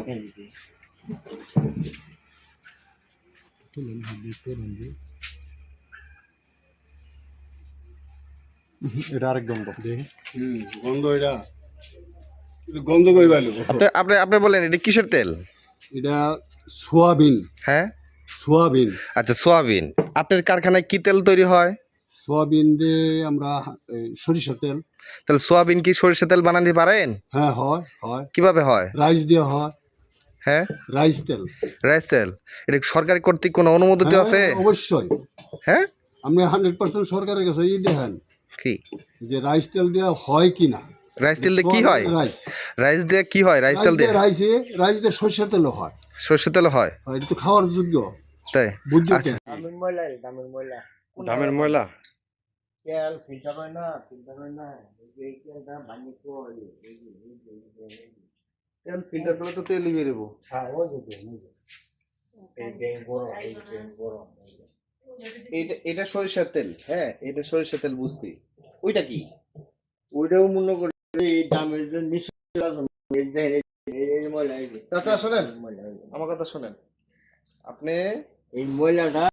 এটা আরেক গন্ধ। গন্ধ এটা গন্ধ কই পাইলো? আপনি আপনি আপনি বলেন এটা কিসের তেল? এটা সোয়াবিন। হ্যাঁ, সোয়াবিন। আচ্ছা সোয়াবিন। আপনার কারখানায় কি তেল তৈরি হয়? সোয়াবিন দিয়ে আমরা সরিষার তেল। তাহলে সোয়াবিন কি সরিষা তেল বানাতে পারেন? হ্যাঁ, হয় হয়। কিভাবে হয়? রাইস দিয়ে হয়। হ্যাঁ, রাইস তেল। রাইস তেল। এটা সরকারি কর্তৃক কোনো অনুমোদিত হ্যাঁ, আছে? অবশ্যই। হ্যাঁ, আপনি 100% সরকারের কাছে দেখেন কি যে রাইস তেল দেওয়া হয় কিনা। রাইস তেল দিয়ে কি হয়? রাইস রাইস দিয়ে কি হয়? রাইস তেল দিয়ে রাইস দিয়ে সরিষার তেলও হয়। সরষের তেল হয়, এটা তো খাওয়ার যোগ্য। তাই? বুঝছো আচ্ছা, দামের ময়লা তেল ফিল্টার হয় না, এই তেলটা বানিয়ে তো তেল ফিল্টার করলে তো তেলই বেরোবো। হ্যাঁ, ওই যে এই যে গরম, এই যে গরম। এটা সরিষার তেল। হ্যাঁ, এটা সরিষার তেল বুঝছি। ওইটা কি? ওইটাও মনে করি এই দামের জন্য নিশ্চয় আছে। এই ময়লা, এই যে চাচা শোনেন, ময়লা, আমার কথা শোনেন। আপনি এই ময়লাটা